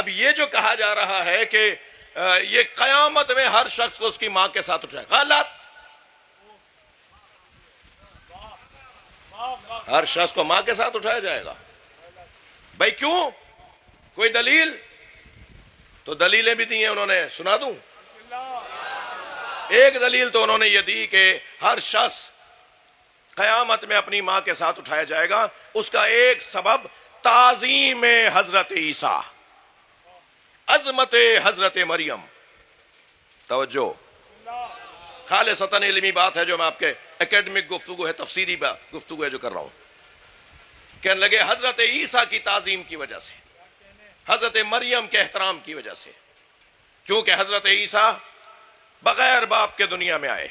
اب یہ جو کہا جا رہا ہے کہ یہ قیامت میں ہر شخص کو اس کی ماں کے ساتھ اٹھائے، غلط. ہر شخص کو ماں کے ساتھ اٹھایا جائے گا. بھائی کیوں؟ کوئی دلیل؟ تو دلیلیں بھی دی ہیں انہوں نے، سنا دوں. ایک دلیل تو انہوں نے یہ دی کہ ہر شخص قیامت میں اپنی ماں کے ساتھ اٹھایا جائے گا. اس کا ایک سبب تعظیم حضرت عیسیٰ، عظمت حضرت مریم. توجہ، خالصتاً علمی بات ہے جو میں آپ کے اکیڈمک گفتگو ہے، تفسیری گفتگو ہے جو کر رہا ہوں. کہنے لگے حضرت عیسیٰ کی تعظیم کی وجہ سے، حضرت مریم کے احترام کی وجہ سے، کیونکہ حضرت عیسیٰ بغیر باپ کے دنیا میں آئے.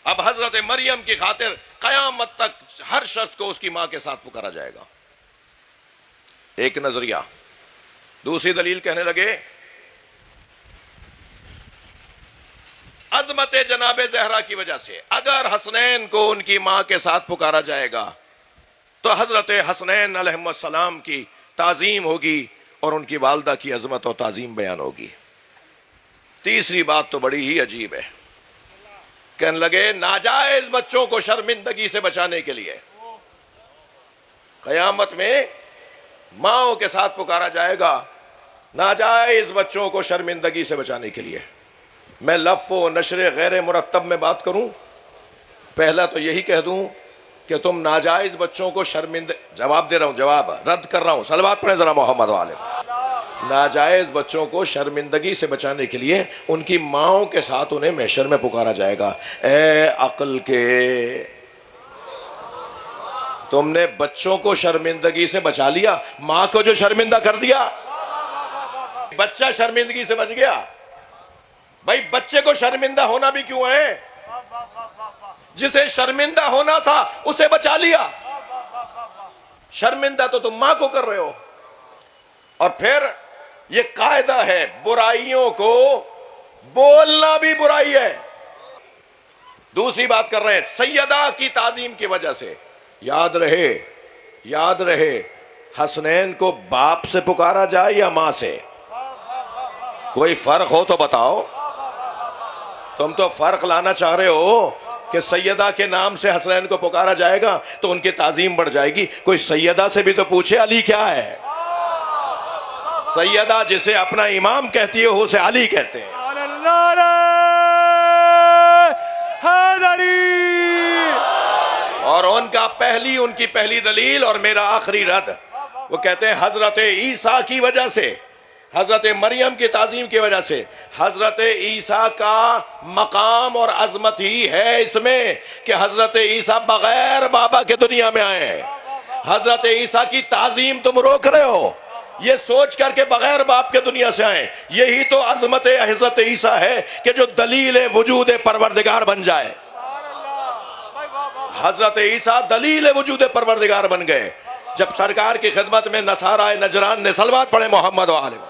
اب حضرت مریم کی خاطر قیامت تک ہر شخص کو اس کی ماں کے ساتھ پکارا جائے گا. ایک نظریہ. دوسری دلیل کہنے لگے عظمت جناب زہرا کی وجہ سے، اگر حسنین کو ان کی ماں کے ساتھ پکارا جائے گا تو حضرت حسنین علیہ السلام کی تعظیم ہوگی اور ان کی والدہ کی عظمت اور تعظیم بیان ہوگی. تیسری بات تو بڑی ہی عجیب ہے. کہنے لگے ناجائز بچوں کو شرمندگی سے بچانے کے لیے قیامت میں ماؤں کے ساتھ پکارا جائے گا، ناجائز بچوں کو شرمندگی سے بچانے کے لیے. میں لف و نشر غیر مرتب میں بات کروں، پہلا تو یہی کہہ دوں کہ تم ناجائز بچوں کو جواب دے رہا ہوں، جواب رد کر رہا ہوں، صلوات پڑھیں ذرا محمد والے. ناجائز بچوں کو شرمندگی سے بچانے کے لیے ان کی ماؤں کے ساتھ انہیں محشر میں پکارا جائے گا. اے عقل کے، تم نے بچوں کو شرمندگی سے بچا لیا، ماں کو جو شرمندہ کر دیا، بچہ شرمندگی سے بچ گیا. بھائی بچے کو شرمندہ ہونا بھی کیوں ہے؟ جسے شرمندہ ہونا تھا اسے بچا لیا. شرمندہ تو تم ماں کو کر رہے ہو. اور پھر یہ قاعدہ ہے، برائیوں کو بولنا بھی برائی ہے. دوسری بات کر رہے ہیں سیدہ کی تعظیم کی وجہ سے. یاد رہے حسنین کو باپ سے پکارا جائے یا ماں سے؟ کوئی فرق ہو تو بتاؤ. تم تو فرق لانا چاہ رہے ہو کہ سیدہ کے نام سے حسنین کو پکارا جائے گا تو ان کی تعظیم بڑھ جائے گی. کوئی سیدہ سے بھی تو پوچھے علی کیا ہے. سیدہ جسے اپنا امام کہتی ہے اسے علی کہتے ہیں. اور ان کی پہلی دلیل اور میرا آخری رد، وہ کہتے ہیں حضرت عیسیٰ کی وجہ سے، حضرت مریم کی تعظیم کی وجہ سے. حضرت عیسیٰ کا مقام اور عظمت ہی ہے اس میں کہ حضرت عیسیٰ بغیر بابا کے دنیا میں آئے ہیں. حضرت عیسیٰ کی تعظیم تم روک رہے ہو یہ سوچ کر کے بغیر باپ کے دنیا سے آئے. یہی تو عظمت حضرت عیسیٰ ہے کہ جو دلیل وجود پروردگار بن جائے. حضرت عیسیٰ دلیل وجود پروردگار بن گئے جب سرکار کی خدمت میں نصارہ نجران نے صلوات پڑھے محمد و آلہ.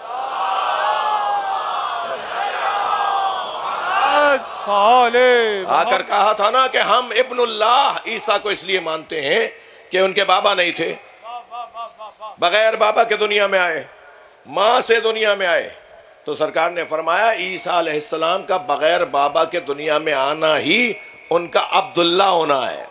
آ کر کہا تھا نا کہ ہم ابن اللہ عیسیٰ کو اس لیے مانتے ہیں کہ ان کے بابا نہیں تھے، بغیر بابا کے دنیا میں آئے، ماں سے دنیا میں آئے. تو سرکار نے فرمایا عیسیٰ علیہ السلام کا بغیر بابا کے دنیا میں آنا ہی ان کا عبداللہ ہونا ہے.